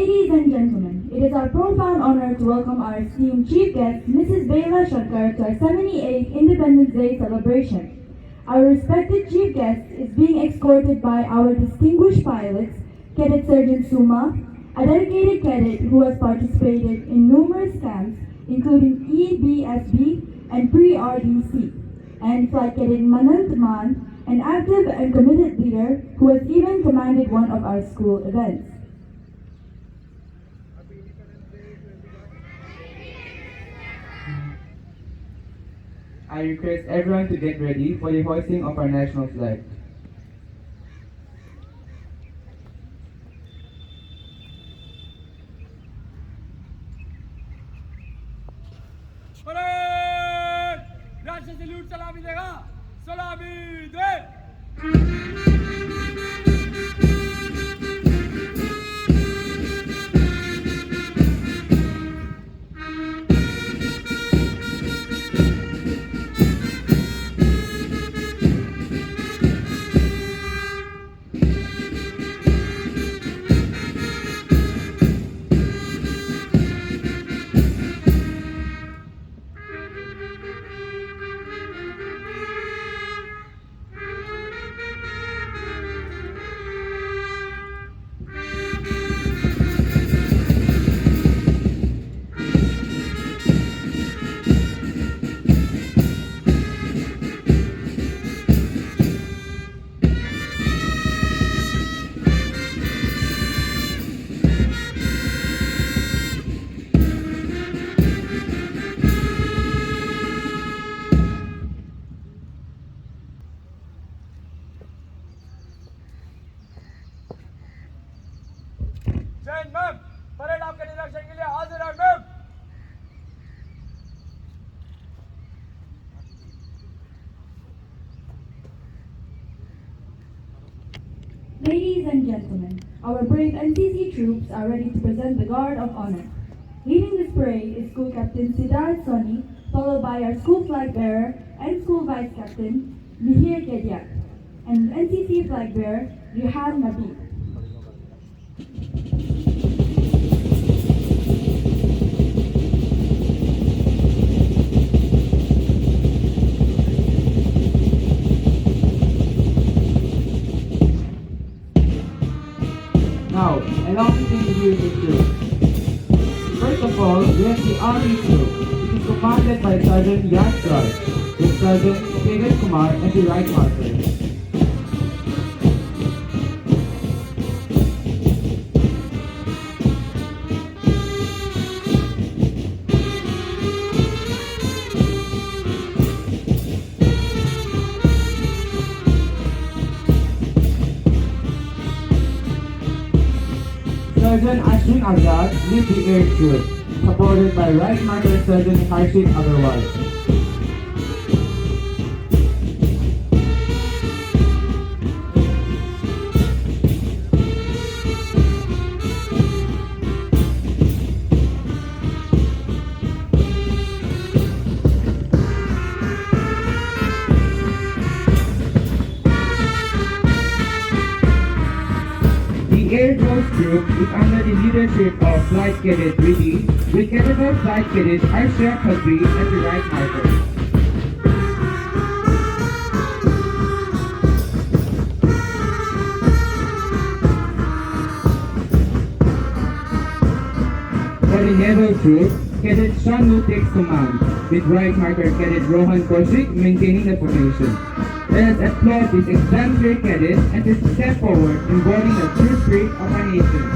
Ladies and gentlemen, it is our profound honor to welcome our esteemed chief guest, Mrs. Bela Shankar, to our 78th Independence Day celebration. Our respected chief guest is being escorted by our distinguished pilots, Cadet Sergeant Suma, a dedicated cadet who has participated in numerous camps, including EBSB and pre-RDC, and Flight Cadet Manant Man, an active and committed leader who has even commanded one of our school events. I request everyone to get ready for the hoisting of our national flag. राष्ट्र salute सलामी देगा सलामी दे Jain ma'am parade आपके निरीक्षण के लिए हाजिर है ma'am Ladies and gentlemen, our brave NCC troops are ready to present the Guard of Honor. Leading this parade is School Captain Siddharth Soni, followed by our school flag bearer and school vice captain, Mihir Kediak, and NCC flag bearer, Rihan Nabi. Now, allow me to introduce the troop. First of all, we have the Army Troop. It is commanded by Sergeant Yash Raj, with Sergeant Tejas Kumar as the Right Marshal. Sergeant Ashwin Azad leads the air troop, supported by Right Marshal Sergeant Harshit Agarwal. The Air Force Group is under the leadership of Flight Cadet Riddhi, with Cadet Flight Cadet Arshia Khadri as the Right Marshal. For the Naval Troop, Cadet Shanu takes command, with Right Marshal Cadet Rohan Kaushik maintaining the formation. Let us applaud this exemplary cadet and his step forward in boarding the true spirit of our nation.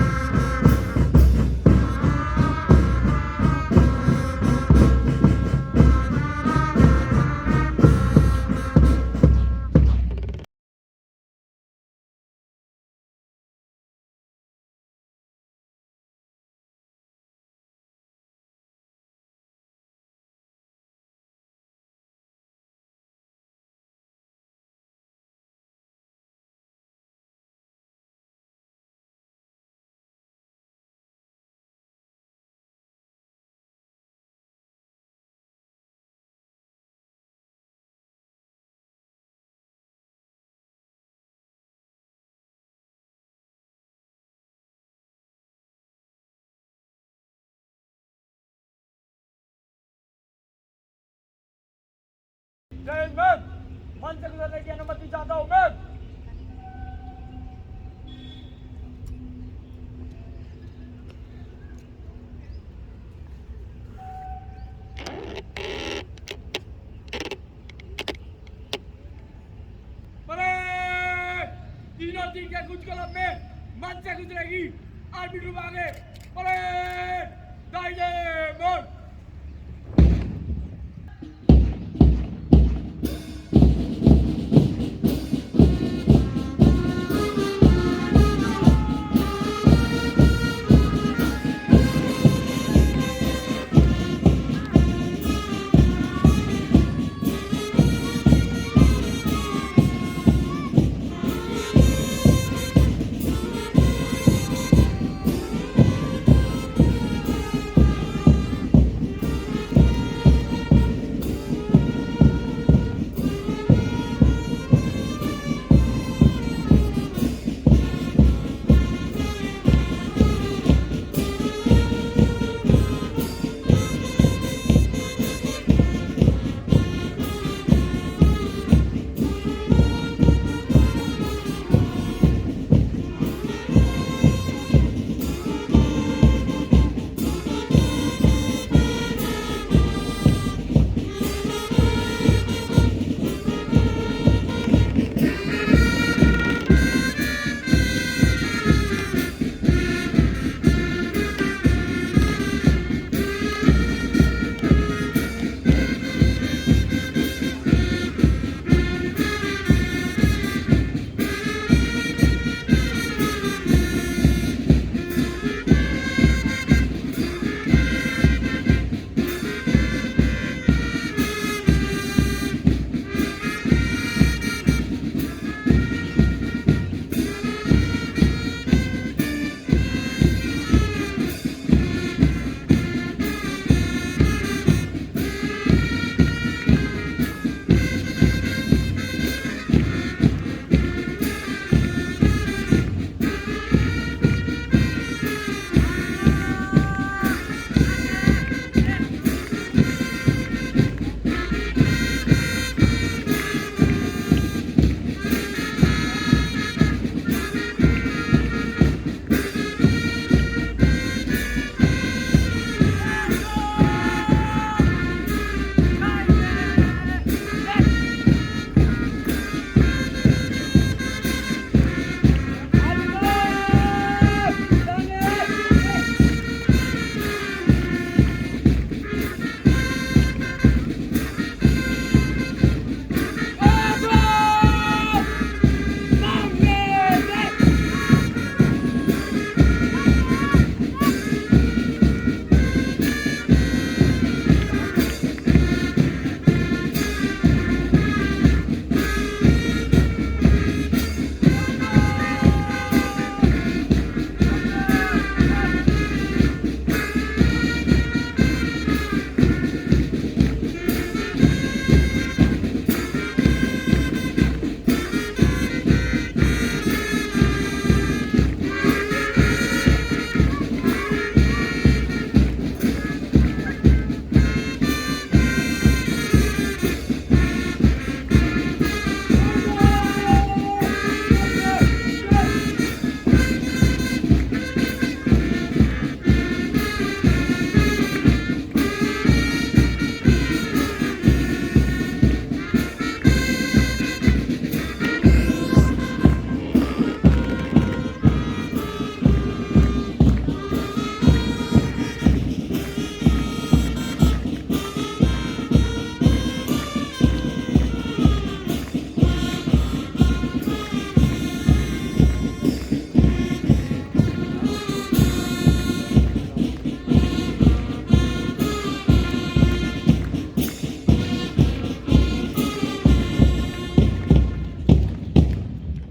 जय Hind ma'am. मंच से गुजरने की अनुमति चाहता हूँ ma'am. Parade! तीनों तीन के कुछ क्लब में मंच से गुजरेगी आर्मी ग्रुप आगे। परेड! दाहिने मोड़।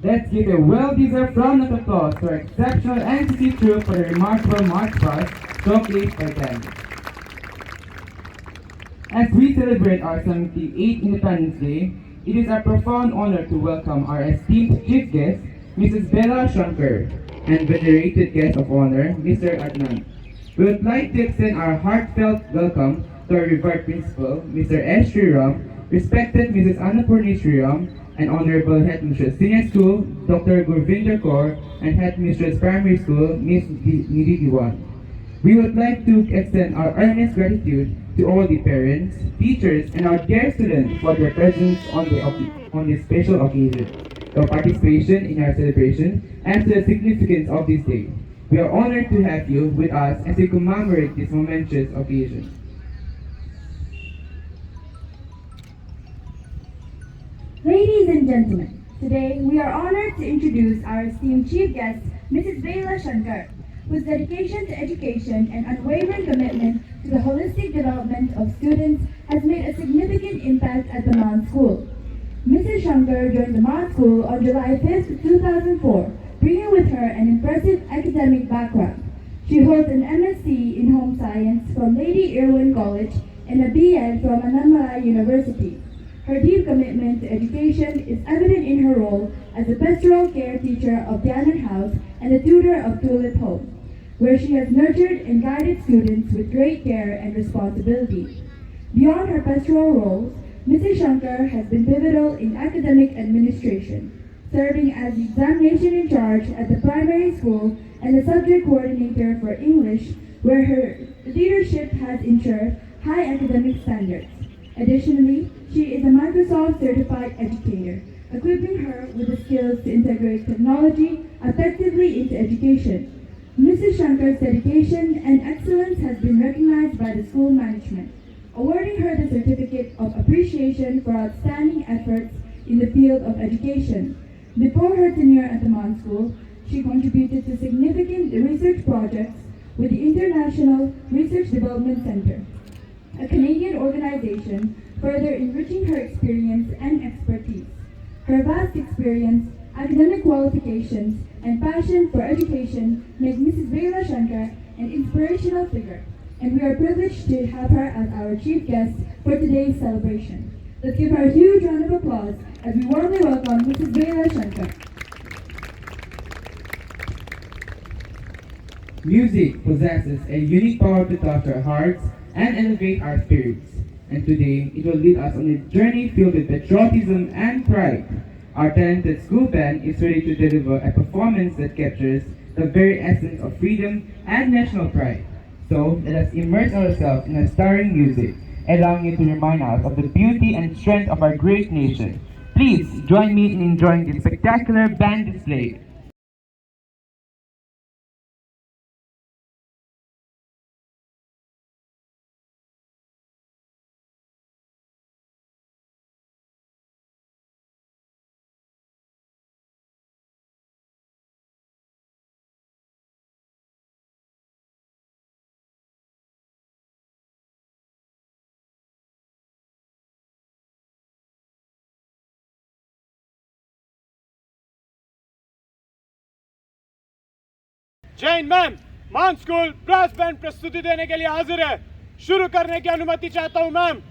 Let's give a well-deserved round of applause to our exceptional NCC troop for the remarkable march past showcased by them. As we celebrate our 78th Independence Day, it is a profound honor to welcome our esteemed chief guest, Mrs. Bella Shankar, and venerated guest of honor, Mr. Adnan. We would like to extend our heartfelt welcome to our revered principal, Mr. S. Sriram, respected Mrs. Annapurni Sriram, and Honorable Headmistress Senior School, Dr. Gurvinder Kaur, and Headmistress Primary School, Ms. Nidhi Diwan. We would like to extend our earnest gratitude to all the parents, teachers, and our dear students for their presence on this special occasion, their participation in our celebration, and to the significance of this day. We are honored to have you with us as we commemorate this momentous occasion. Ladies and gentlemen, today we are honored to introduce our esteemed chief guest, Mrs. Bela Shankar, whose dedication to education and unwavering commitment to the holistic development of students has made a significant impact at the Maan School. Mrs. Shankar joined the Maan School on July 5, 2004, bringing with her an impressive academic background. She holds an MSc in Home Science from Lady Irwin College and a BEd from Annamalai University. Her deep commitment to education is evident in her role as a pastoral care teacher of Diamond House and a tutor of Tulip Home, where she has nurtured and guided students with great care and responsibility. Beyond her pastoral roles, Mrs. Shankar has been pivotal in academic administration, serving as the examination in charge at the primary school and the subject coordinator for English, where her leadership has ensured high academic standards. Additionally, she is a Microsoft certified educator, equipping her with the skills to integrate technology effectively into education. Mrs. Shankar's dedication and excellence has been recognized by the school management, awarding her the Certificate of Appreciation for outstanding efforts in the field of education. Before her tenure at the Maan School, she contributed to significant research projects with the International Research Development Center, a Canadian organization, further enriching her experience and expertise. Her vast experience, academic qualifications, and passion for education make Mrs. Bela Shankar an inspirational figure, and we are privileged to have her as our chief guest for today's celebration. Let's give her a huge round of applause as we warmly welcome Mrs. Bela Shankar. Music possesses a unique power to touch our hearts and elevate our spirits. And today, it will lead us on a journey filled with patriotism and pride. Our talented school band is ready to deliver a performance that captures the very essence of freedom and national pride. So, let us immerse ourselves in a stirring music, allowing it to remind us of the beauty and strength of our great nation. Please join me in enjoying this spectacular band display. Jain ma'am, मान school brass band प्रस्तुति देने के लिए हाजिर है। शुरू करने की अनुमति चाहता हूं मैम।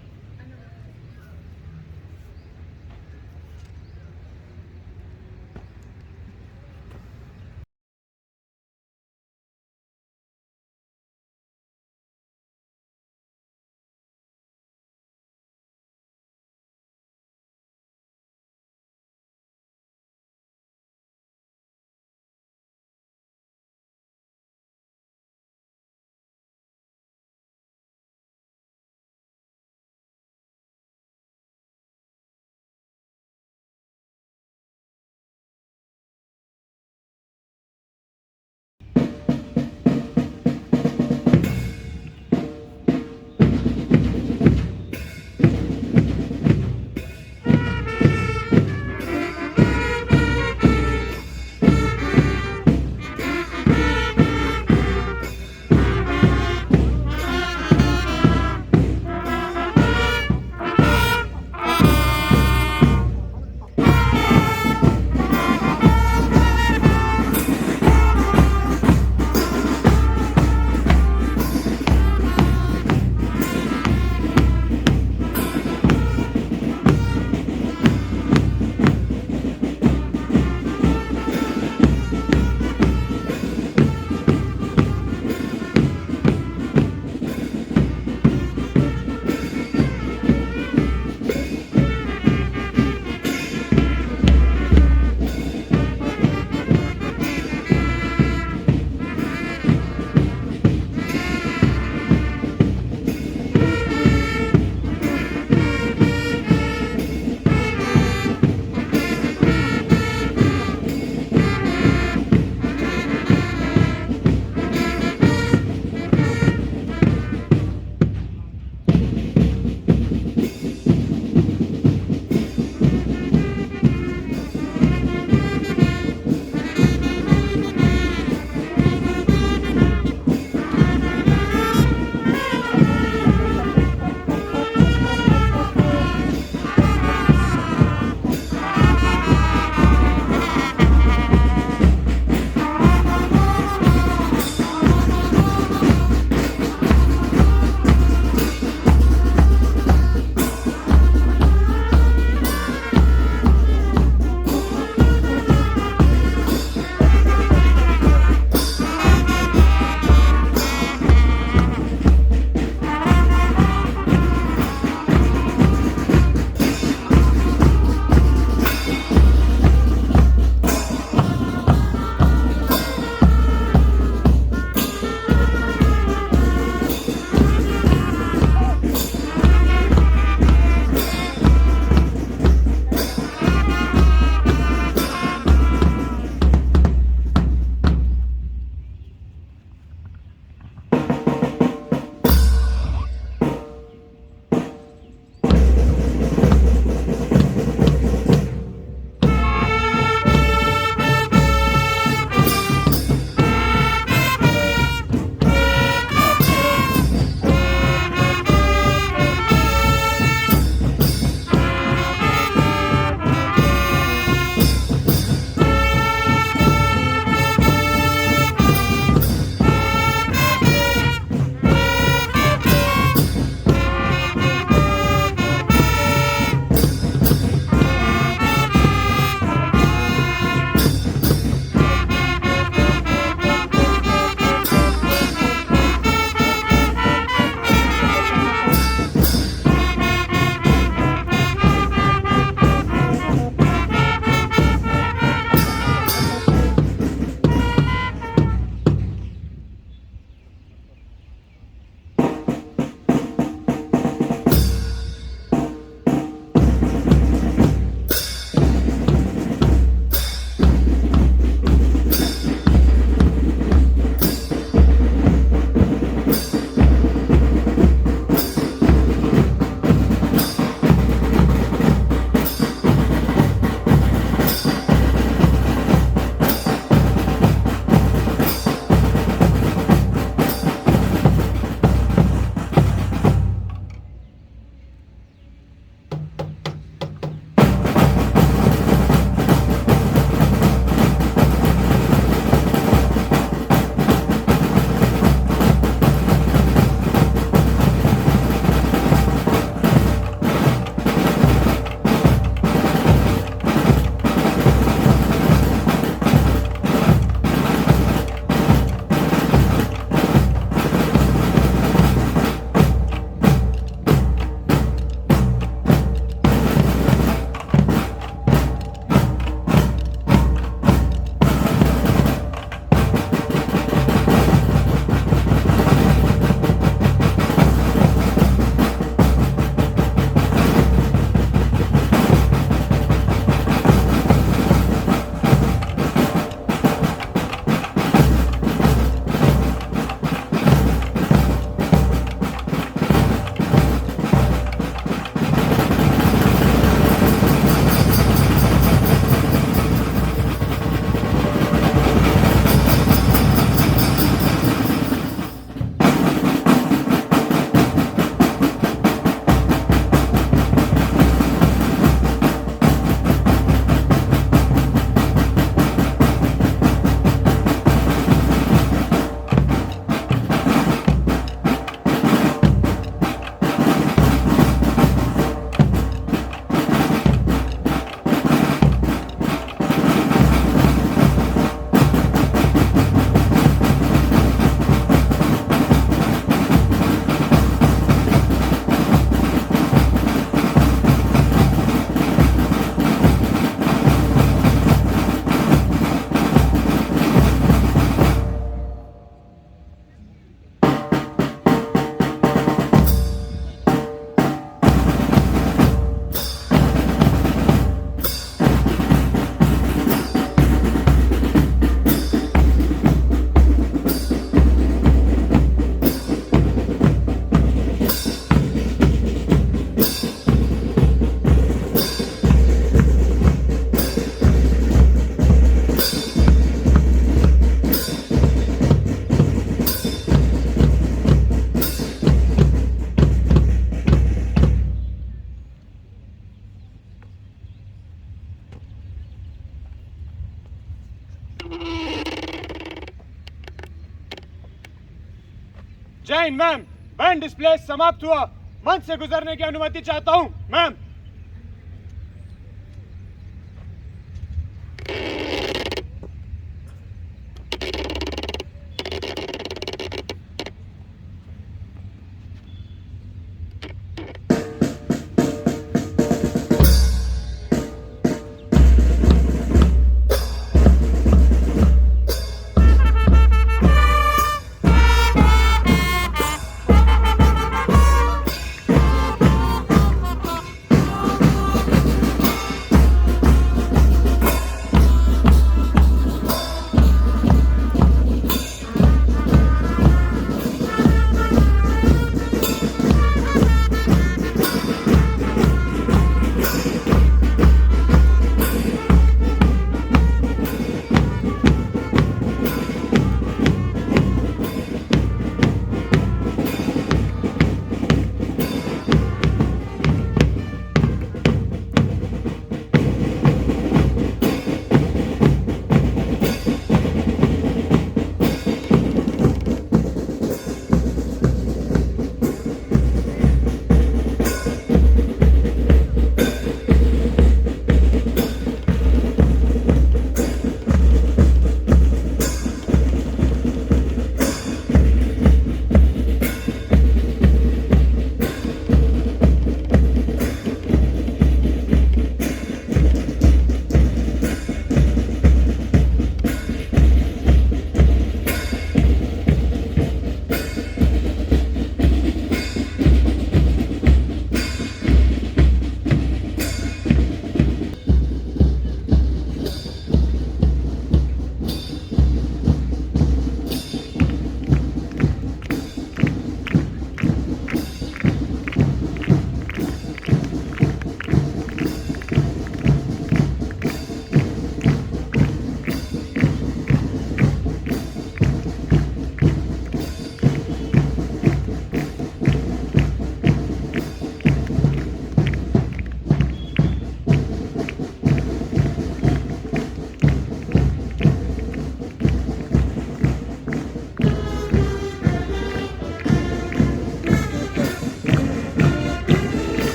जय हिंद मैम। बैंड डिस्प्ले समाप्त हुआ। मंच से गुजरने की अनुमति चाहता हूँ ma'am.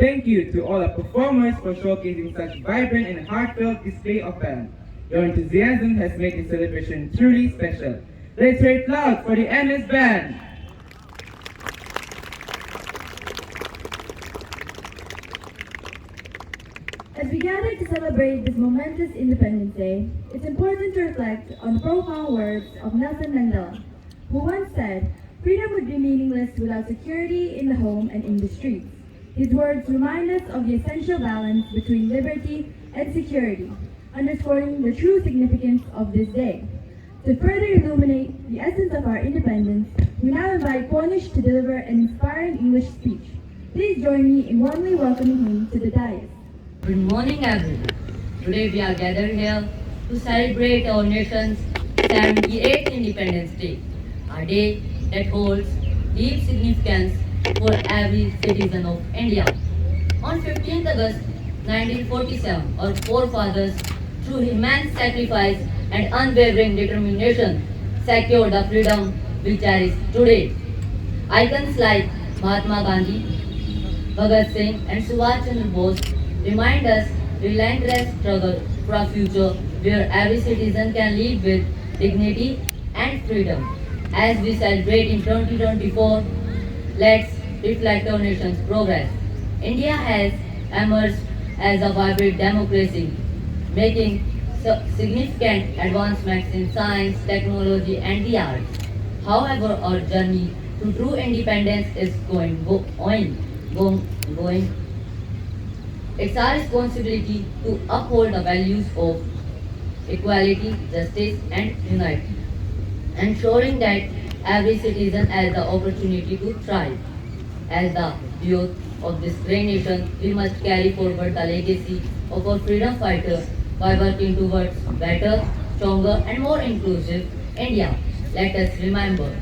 Thank you to all our performers for showcasing such vibrant and heartfelt display of band. Your enthusiasm has made this celebration truly special. Let's hear it loud for the NS Band! As we gather to celebrate this momentous Independence Day, it's important to reflect on the profound words of Nelson Mandela, who once said, "Freedom would be meaningless without security in the home and in the streets." His words remind us of the essential balance between liberty and security, underscoring the true significance of this day. To further illuminate the essence of our independence, we now invite Cornish to deliver an inspiring English speech. Please join me in warmly welcoming him to the dais. Good morning, everyone. Today we are gathered here to celebrate our nation's 78th Independence Day, a day that holds deep significance for every citizen of India. On 15th August 1947, our forefathers, through immense sacrifice and unwavering determination, secured the freedom we cherish today. Icons like Mahatma Gandhi, Bhagat Singh, and Subhash Chandra Bose remind us relentless struggle for a future where every citizen can live with dignity and freedom. As we celebrate in 2024, let's reflect our nation's progress. India has emerged as a vibrant democracy, making significant advancements in science, technology, and the arts. However, our journey to true independence is going. It's our responsibility to uphold the values of equality, justice, and unity, ensuring that every citizen has the opportunity to thrive. As the youth of this great nation, we must carry forward the legacy of our freedom fighters by working towards better, stronger, and more inclusive India. Let us remember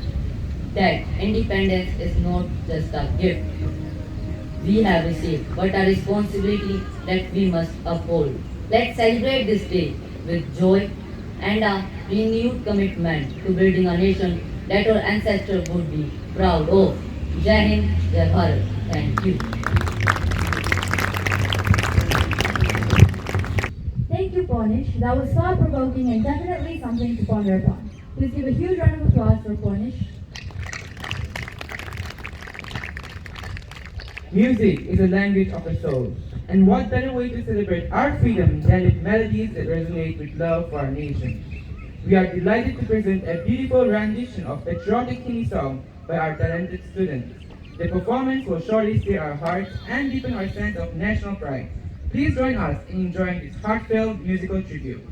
that independence is not just a gift we have received, but a responsibility that we must uphold. Let's celebrate this day with joy and a renewed commitment to building a nation that our ancestors would be proud of. Jai Hind, Jai Bharat. Thank you. Thank you, Ponish. That was thought-provoking and definitely something to ponder upon. Please give a huge round of applause for Ponish. Music is a language of the soul, and what better way to celebrate our freedom than with melodies that resonate with love for our nation. We are delighted to present a beautiful rendition of patriotic Hindi song by our talented students. The performance will surely stir our hearts and deepen our sense of national pride. Please join us in enjoying this heartfelt musical tribute.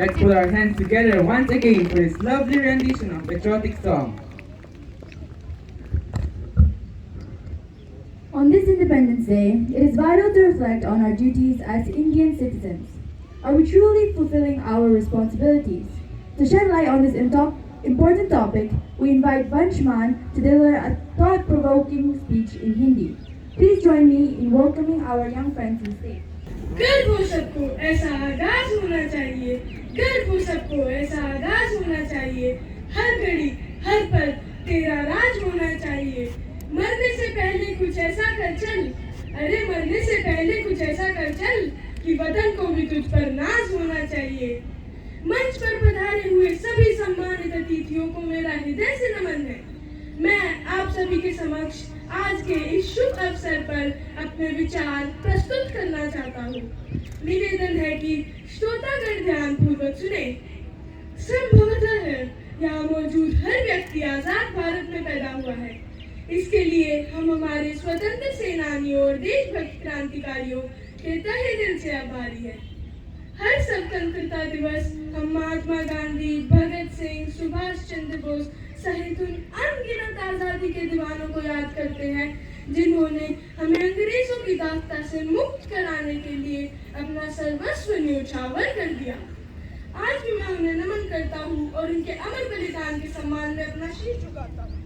Let's put our hands together once again for this lovely rendition of patriotic song. On this Independence Day, it is vital to reflect on our duties as Indian citizens. Are we truly fulfilling our responsibilities? To shed light on this important topic, we invite Vanshman to deliver a thought-provoking speech in Hindi. Please join me in welcoming our young friends on stage. गर्व हो सबको ऐसा आगाज होना चाहिए, गर्व हो सबको ऐसा आगाज होना चाहिए, हर घड़ी हर पल तेरा राज होना चाहिए। मरने से पहले कुछ ऐसा कर चल, अरे मरने से पहले कुछ ऐसा कर चल कि वतन को भी तुझ पर नाज होना चाहिए। मंच पर पधारे हुए सभी सम्मानित अतिथियों को मेरा हृदय से नमन है। मैं आप सभी के समक्ष आज के इस शुभ अवसर पर अपने विचार प्रस्तुत करना चाहता हूँ। निवेदन है कि श्रोतागण ध्यान पूर्वक सुने। संभवतः यहाँ मौजूद हर व्यक्ति आजाद भारत में पैदा हुआ है। इसके लिए हम हमारे स्वतंत्र सेनानियों और देशभक्त क्रांतिकारियों के तहे दिल से आभारी हैं। हर स्वतंत्रता दिवस हम महात्मा गांधी, भगत सिंह, सुभाष चंद्र बोस सहित उन अनगिनत आजादी के दीवानों को याद करते हैं जिन्होंने हमें अंग्रेजों की दास्ता से मुक्त कराने के लिए अपना सर्वस्व न्यौछावर कर दिया। आज भी मैं उन्हें नमन करता हूँ और उनके अमर बलिदान के सम्मान में अपना शीश झुकाता हूँ।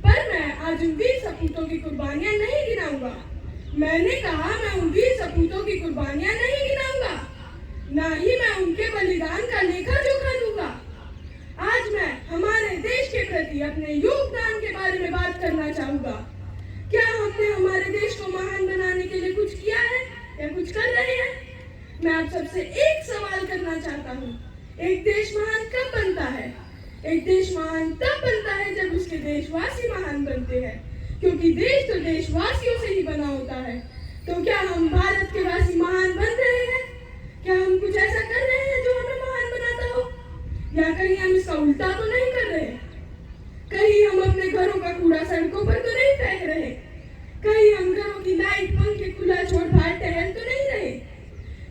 पर मैं आज उन वीर सपूतों की कुर्बानियां नहीं गिनाऊंगा। मैंने कहा मैं उन वीर सपूतों की कुर्बानियां नहीं गिनाऊंगा, ना ही मैं उनके बलिदान का लेखा जोखा दूंगा। आज मैं हमारे देश के प्रति अपने योगदान के बारे में बात करना चाहूंगा। क्या हमने हमारे देश को महान बनाने के लिए कुछ किया है या कुछ कर रहे हैं? मैं आप सबसे एक सवाल करना चाहता हूँ। एक देश महान कब बनता है? एक देश महान तब बनता है जब उसके देशवासी महान बनते हैं, क्योंकि देश तो देशवासियों से ही बना होता है। तो क्या हम भारत के वासी महान बन रहे हैं? क्या हम कुछ ऐसा कर रहे हैं जो हमें महान बनाता हो? या कहीं हम इसका उल्टा तो नहीं कर रहे? कहीं हम अपने घरों का कूड़ा सड़कों पर तो नहीं फेंक रहे? कहीं हम घरों की लाइट पंखे खुला छोड़ बाहर टहल तो नहीं रहे?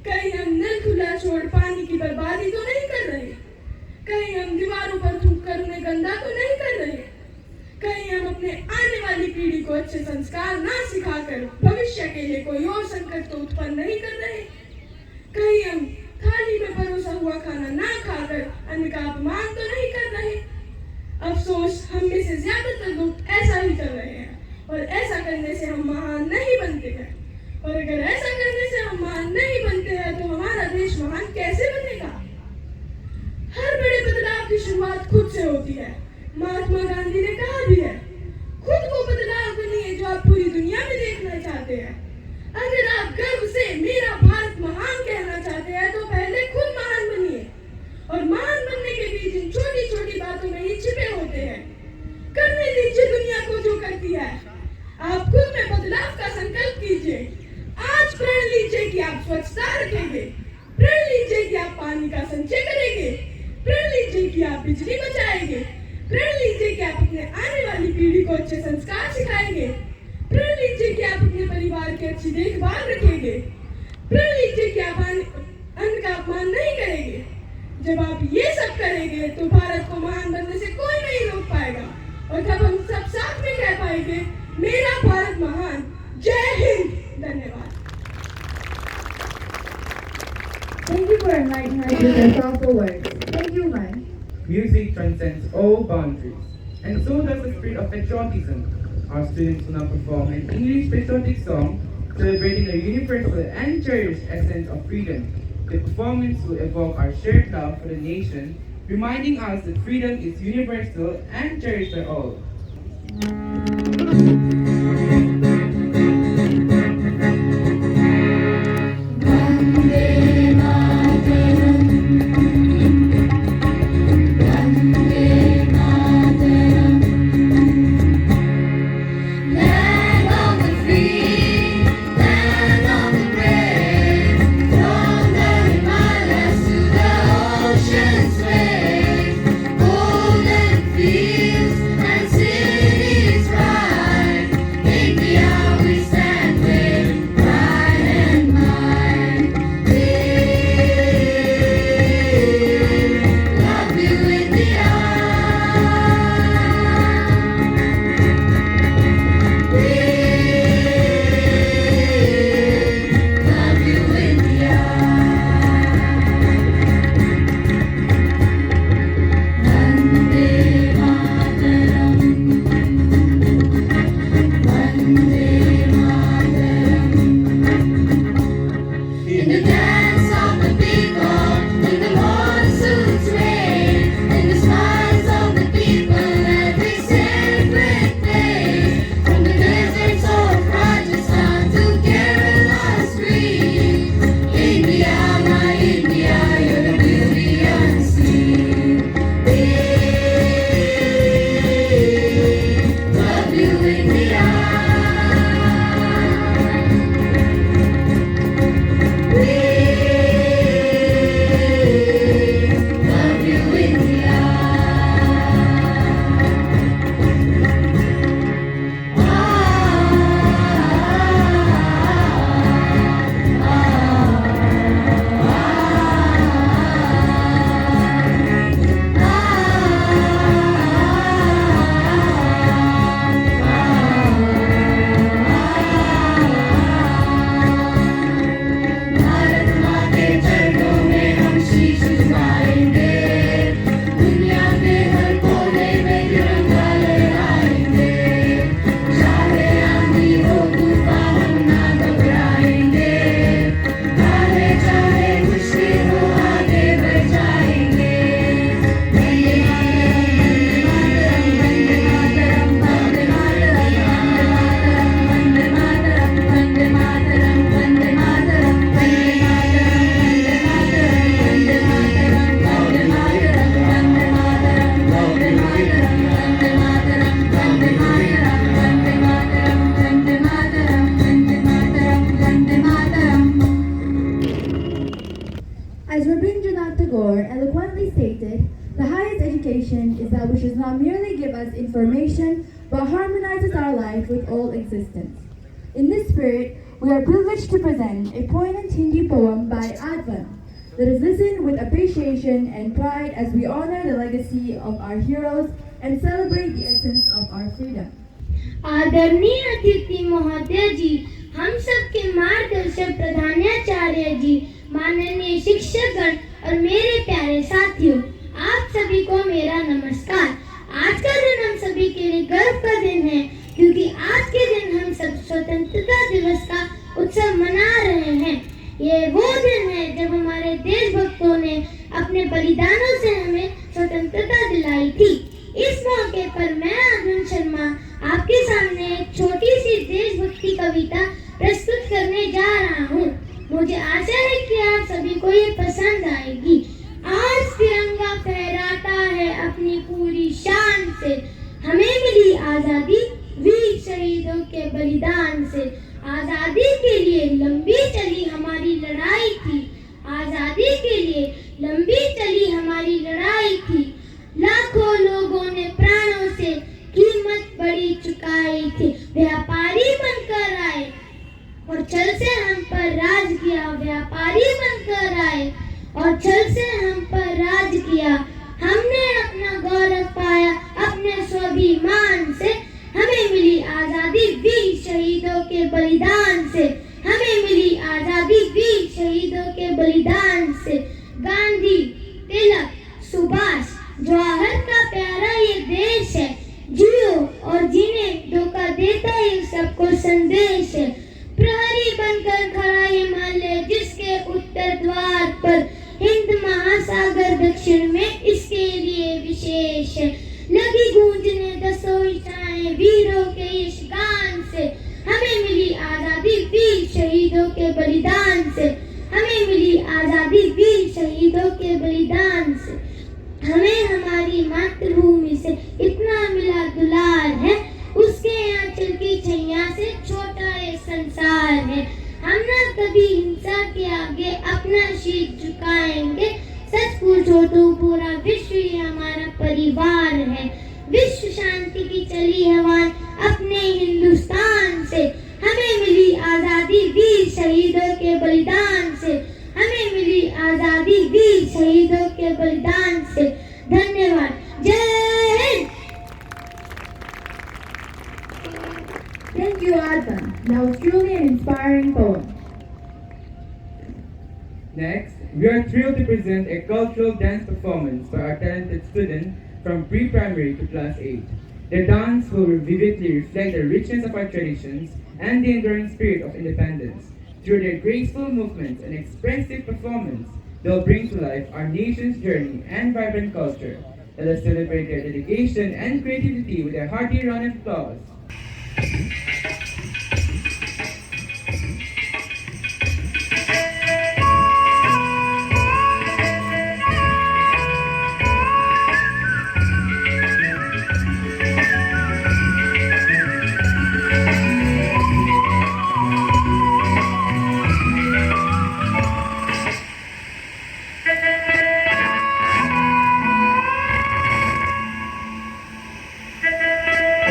कहीं हम नल खुला छोड़ पानी की बर्बादी तो नहीं कर रहे? कहीं हम दीवारों पर थूक कर उन्हें गंदा तो नहीं कर रहे? कहीं हम अपने आने वाली पीढ़ी को अच्छे संस्कार ना सिखाकर भविष्य के लिए कोई और संकट तो उत्पन्न नहीं कर रहे? कहीं हम थाली में परोसा हुआ खाना ना खाकर अन्न का अपमान तो नहीं कर रहे? अफसोस हम में से ज्यादातर लोग ऐसा ही कर रहे हैं, और ऐसा करने से हम महान नहीं बनते हैं। और अगर ऐसा करने से हम महान नहीं बनते हैं तो हमारा देश महान कैसे बनेगा? हर बड़े बदलाव की शुरुआत खुद से होती है। महात्मा गांधी ने कहा भी है, खुद को बदलाव बनिए जो आप पूरी दुनिया में देखना चाहते हैं। अगर आप गर्व से मेरा भारत महान कहना चाहते हैं तो पहले खुद महान बनिए, और महान बनने के बीच इन छोटी छोटी बातों में ही छिपे होते हैं। करने दीजिए दुनिया को जो करती है। आप खुद में बदलाव का संकल्प कीजिए। आज प्रण लीजिए कि आप स्वच्छता रखेंगे, प्रण लीजिए कि आप पानी का संचय करेंगे, प्रण लीजिए कि आप बिजली बचाएंगे, प्रण लीजिए कि आप अपने आने वाली पीढ़ी को अच्छे संस्कार सिखाएंगे, प्रण लीजिए कि आप अपने परिवार की अच्छी देखभाल रखेंगे, प्रण लीजिए कि आप अन्न का अपमान नहीं करेंगे। जब आप ये सब करेंगे तो भारत को महान बनने से कोई नहीं रोक पाएगा, और तब हम सब साथ में कह पाएंगे, मेरा भारत महान। जय हिंद। धन्यवाद। Thank you for enlightening us with your thoughtful words. Thank you, man. Music transcends all boundaries, and so does the spirit of patriotism. Our students will now perform an English patriotic song celebrating a universal and cherished essence of freedom. The performance will evoke our shared love for the nation, reminding us that freedom is universal and cherished by all. Golden fields and cities bright. As Rabindranath Tagore eloquently stated, the highest education is that which does not merely give us information, but harmonizes our life with all existence. In this spirit, we are privileged to present a poignant Hindi poem by Advan. Let us listen with appreciation and pride as we honor the legacy of our heroes and celebrate the essence of our freedom. आदरणीय अतिथि महोदय जी, हम सबके मार्गदर्शक प्रधानाचार्य जी, माननीय शिक्षकगण और मेरे प्यारे साथियों, आप सभी को मेरा नमस्कार। आज का दिन हम सभी के लिए गर्व का दिन है, क्योंकि आज के दिन हम सब स्वतंत्रता दिवस का उत्सव मना रहे हैं। ये वो दिन है जब हमारे देशभक्तों ने अपने बलिदानों से हमें स्वतंत्रता दिलाई थी। इस मौके पर मैं अर्जुन शर्मा आपके सामने एक छोटी सी देशभक्ति कविता प्रस्तुत करने जा रहा हूँ। मुझे आशा है कि आप सभी को ये पसंद आएगी। आज तिरंगा फहराता है अपनी पूरी शान से, हमें मिली आजादी वीर शहीदों के बलिदान से। आजादी के लिए लंबी चली हमारी लड़ाई थी, आजादी के लिए लंबी चली हमारी लड़ाई थी। लाखों लोगों ने प्राणों से कीमत बड़ी चुकाई थी। व्यापारी बनकर आए और छल से हम पर राज किया, व्यापारी बनकर आए और छल से हम पर राज किया। हमने अपना गौरव पाया अपने स्वाभिमान से, हमें मिली आजादी वीर शहीदों के बलिदान से, हमें मिली आजादी वीर शहीदों के बलिदान से। गांधी, तिलक, सुभाष, जवाहर का प्यारा ये देश है, जियो और जीने धोखा देता है सबको संदेश है। प्रहरी बनकर खड़ा हिमालय जिसके उत्तर द्वार पर, हिंद महासागर दक्षिण में इसके लिए विशेष है। लगी गूंजने दसों इशाएं वीरों के इस गान से, हमें मिली आजादी वीर शहीदों के बलिदान से, हमें मिली आजादी वीर शहीदों के बलिदान से। हमें हमारी मातृभूमि से इतना मिला दुलार है, उसके आंचल की छैया से छोटा ये संसार है। हम ना कभी हिंसा के आगे अपना शीश झुकाएंगे, सच पूछो तो पूरा विश्व ही हमारा परिवार है। विश्व शांति की चली हवाएं अपने हिंदुस्तान से, हमें मिली आजादी वीर शहीदों के बलिदान से, हमें मिली आजादी वीर शहीदों के बलिदान से। धन्यवाद। जय Hind. Thank you, Advan. That was truly an inspiring poem. Next, we are thrilled to present a cultural dance performance by our talented students from pre-primary to class 8. Their dance will vividly reflect the richness of our traditions and the enduring spirit of independence. Through their graceful movements and expressive performance, they will bring to life our nation's journey and vibrant culture. Let us celebrate their dedication and creativity with a hearty round of applause.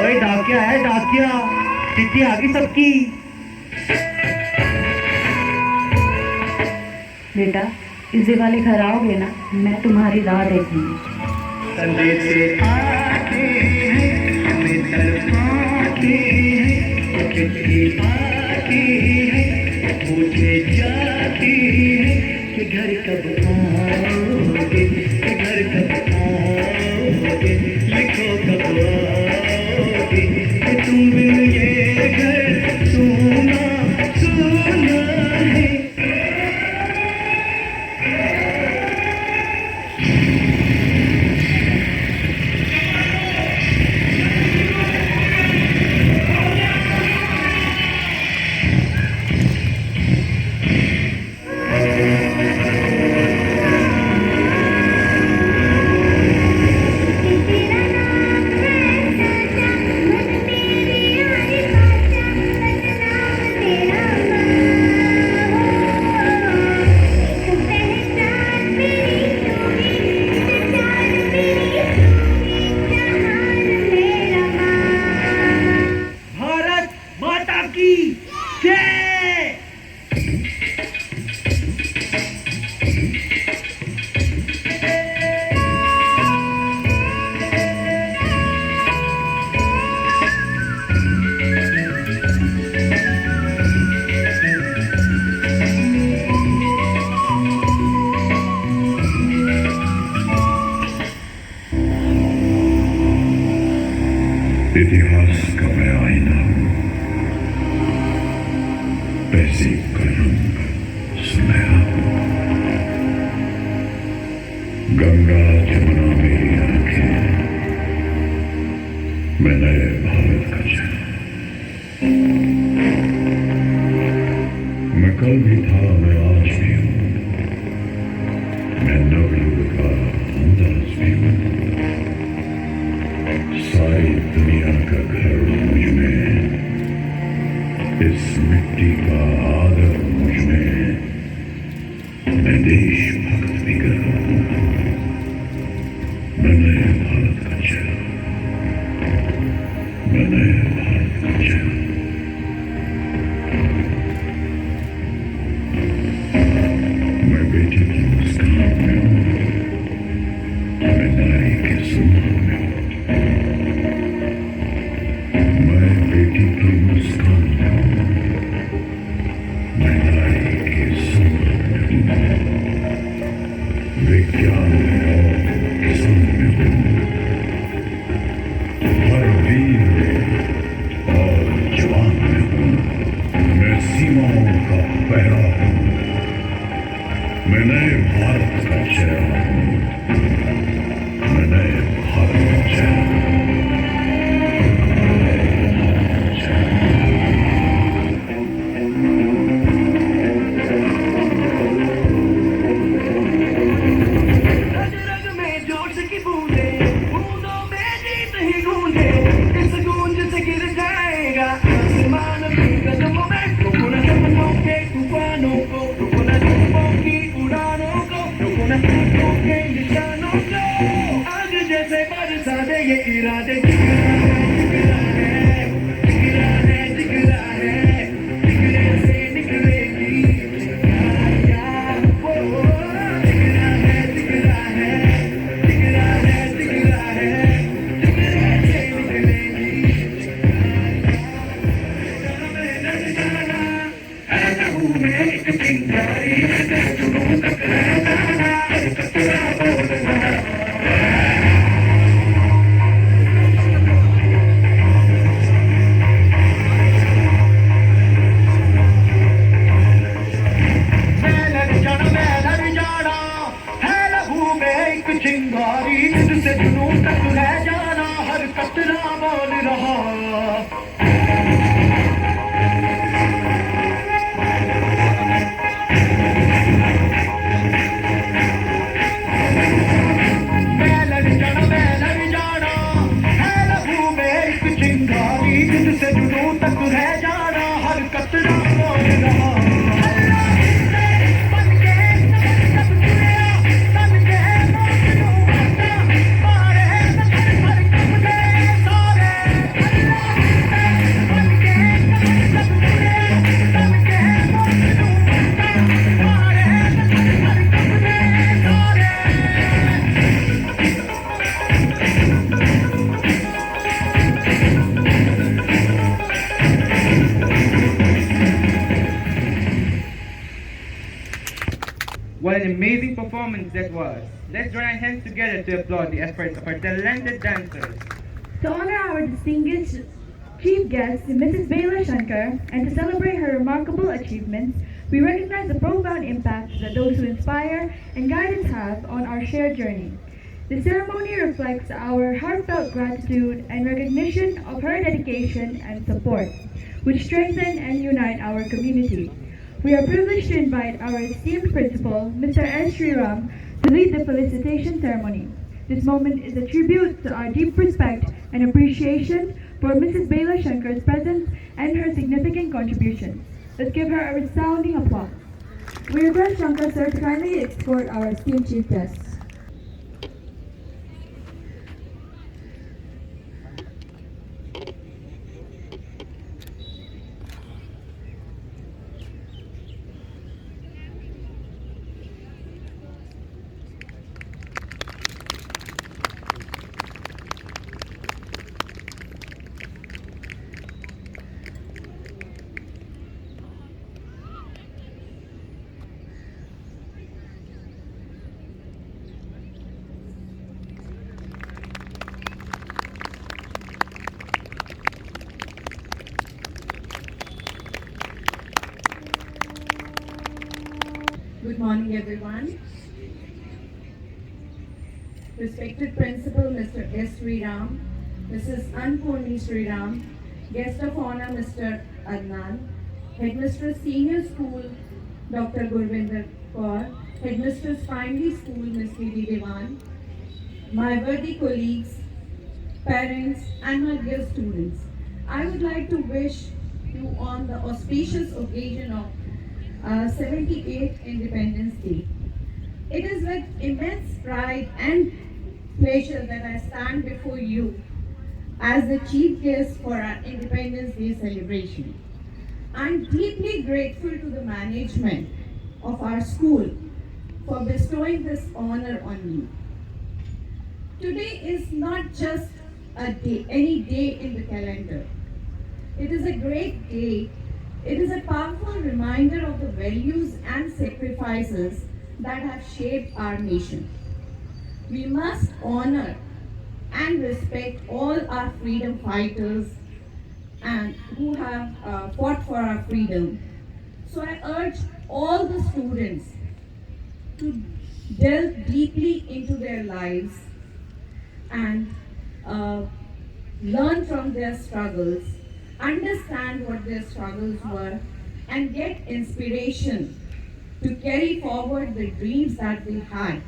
ओए डाकिया है डाकिया, चिट्ठी आ गई सबकी। बेटा, इस दिवाली घर आओगे ना, मैं तुम्हारी राह देखूंगी। संदेश आते हैं, हमें तड़पाते हैं, चिट्ठी आती है, पूछे जाती है कि घर कब आओगे, कि घर कब आओगे, लिखो कब आओगे, कि तुम बिन ये घर सुना सुना है। गंगा जमुना मेरी आंखें, मैं नए भारत का चेहरा। मैं कल भी था, मैं आज भी हूँ, मैं नवयुग का अंदाज भी हूँ। सारी दुनिया का घर मुझ में, इस मिट्टी का आदर मुझ में, मैं देशभक्त भी कर रहा हूँ, मैं नए भारत का चेहरा, मैं नए भारत का चेहरा। मैं बेटी की मुस्कान में हूँ, मैं नारी के सम्मान में हूँ, मैं बेटी की मुस्कान में हूँ, मैं नारी के सम्मान में हूँ, विज्ञान में और किसान में हूँ, हर वीर में और जवान में हूँ, मैं सीमाओं का पहरा हूँ, मैं नए भारत का चेहरा हूँ, मैं नए भारत का चेहरा हूँ, नए भारत का चेहरा हूँ। रग रग में जोश की बूंदे, बूंदों में जीत ही गूंजे, इस गूंज से गिर जाएगा आसमान भी कदमों में। रोको न सपनों के तूफानों को, रोको न ख्वाबों की उड़ानों को, रोको न सपनों के निशानों को। आग जैसे बरसा दे ये इरादे, जिगरा है, जिगरा है, जिगरा है, जिगरे से निकलेगी आया, ओ, जिगरा है, जिगरा है, जिगरा है, जिगरा है, जिगरे से निकलेगी है लहू में एक चिंगारी, जिसे जुनून तक है जाना, कतरा बोलना। मैं लड़ जाना है लहू में एक चिंगारी, जिससे जुनून तक है जाना, हर कतरा बोल रहा। मैं लड़ जाना है लहू में एक चिंगारी, जिससे जुनून तक है जाना, हर कतरा बोल रहा। बन के सब दुनिया, बन के मौजूद मारे सफर पर कब दे सारे। बन के सब दुनिया, बन के मौजूद मारे सफर पर कब दे सारे। What an amazing performance that was. Let's join our hands together to applaud the efforts of our talented dancers. To honor our distinguished chief guest, Mrs. Bela Shankar, and to celebrate her remarkable achievements, we recognize the profound impact that those who inspire and guide us have on our shared journey. The ceremony reflects our heartfelt gratitude and recognition of her dedication and support, which strengthen and unite our community. We are privileged to invite our esteemed principal, Mr. S. Sriram, to lead the felicitation ceremony. This moment is a tribute to our deep respect and appreciation for Mrs. Bela Shankar's presence and her significant contributions. Let's give her a resounding applause. We request Shankar sir to kindly escort our esteemed chief guests. Good morning, everyone. respected Principal Mr. S. Sriram, Mrs. Anpurni Sriram, Guest of Honor Mr. Adnan, Headmistress Senior School Dr. Gurvinder Kaur, Headmistress Primary School Ms. Vidhi Devan, my worthy colleagues, parents and my dear students, I would like to wish you on the auspicious occasion of 78th Independence Day. It is with immense pride and pleasure that I stand before you as the chief guest for our Independence Day celebration. I am deeply grateful to the management of our school for bestowing this honor on me. Today is not just a day, any day in the calendar. It is a great day. It is a powerful reminder of the values and sacrifices that have shaped our nation. We must honor and respect all our freedom fighters and who have fought for our freedom. So I urge all the students to delve deeply into their lives and learn from their struggles, understand what their struggles were, and get inspiration to carry forward the dreams that they had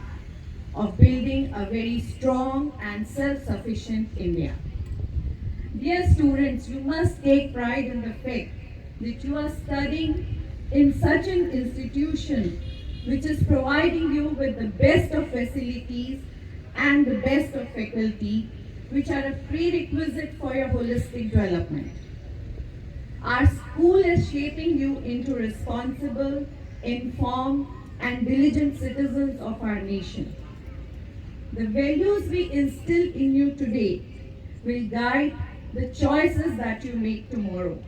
of building a very strong and self-sufficient India. Dear students, you must take pride in the fact that you are studying in such an institution which is providing you with the best of facilities and the best of faculty, which are a prerequisite for your holistic development. Our school is shaping you into responsible, informed, and diligent citizens of our nation. The values we instill in you today will guide the choices that you make tomorrow.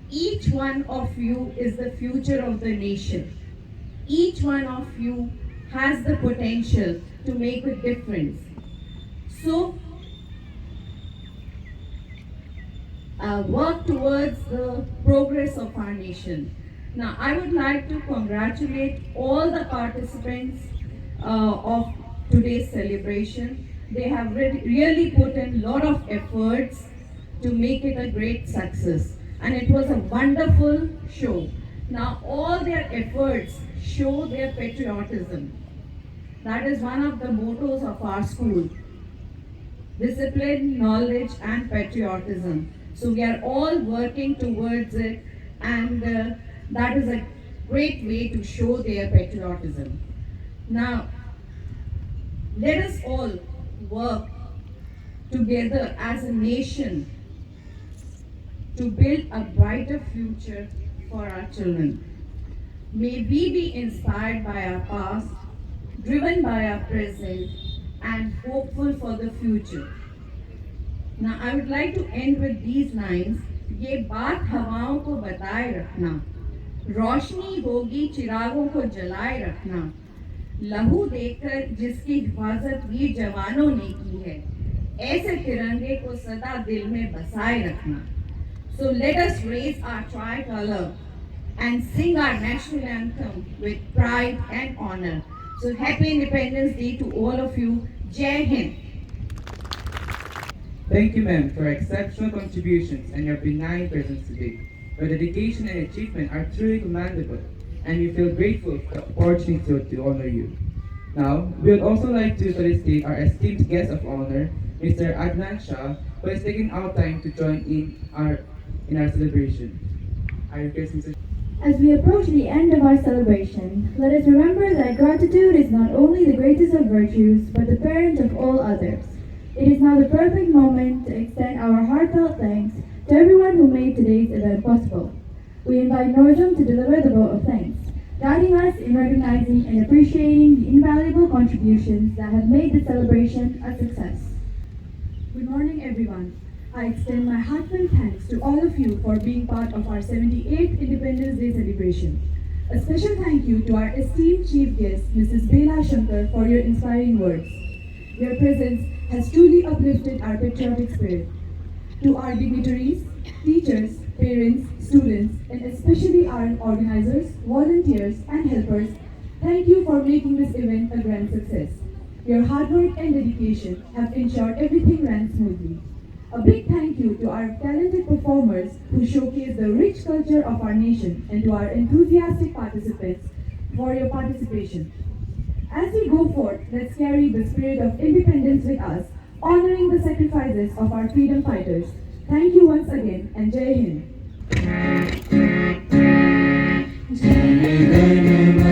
Each one of you is the future of the nation. Each one of you has the potential to make a difference. So, work towards the progress of our nation. Now, I would like to congratulate all the participants of today's celebration. They have really put in a lot of efforts to make it a great success. And it was a wonderful show. Now, all their efforts show their patriotism. That is one of the mottos of our school. Discipline, knowledge, and patriotism. So we are all working towards it, and that is a great way to show their patriotism. Now, let us all work together as a nation to build a brighter future for our children. May we be inspired by our past, driven by our present, and hopeful for the future. Now, I would like to end with these lines. ये बात हवाओं को बताए रखना, रोशनी होगी चिरागों को जलाए रखना, लहू देकर जिसकी हिफाजत वीर जवानों ने की है, ऐसे तिरंगे को सदा दिल में बसाए रखना. So let us raise our tricolor and sing our national anthem with pride and honor. So happy Independence Day to all of you. Jai Hind. Thank you, ma'am, for your exceptional contributions and your benign presence today. Your dedication and achievement are truly commendable, and we feel grateful for the opportunity to honor you. Now, we would also like to felicitate our esteemed guest of honor, Mr. Adnan Shah, who has taken out time to join in our celebration. I request Mr. As we approach the end of our celebration, let us remember that gratitude is not only the greatest of virtues, but the parent of all others. It is now the perfect moment to extend our heartfelt thanks to everyone who made today's event possible. We invite Norjam to deliver the vote of thanks, guiding us in recognizing and appreciating the invaluable contributions that have made the celebration a success. Good morning, everyone. I extend my heartfelt thanks to all of you for being part of our 78th Independence Day celebration. A special thank you to our esteemed chief guest, Mrs. Bela Shankar, for your inspiring words. Your presence has truly uplifted our patriotic spirit. To our dignitaries, teachers, parents, students, and especially our organizers, volunteers, and helpers, thank you for making this event a grand success. Your hard work and dedication have ensured everything ran smoothly. A big thank you to our talented performers who showcase the rich culture of our nation and to our enthusiastic participants for your participation. As we go forth, let's carry the spirit of independence with us, honoring the sacrifices of our freedom fighters. Thank you once again and Jai Hind.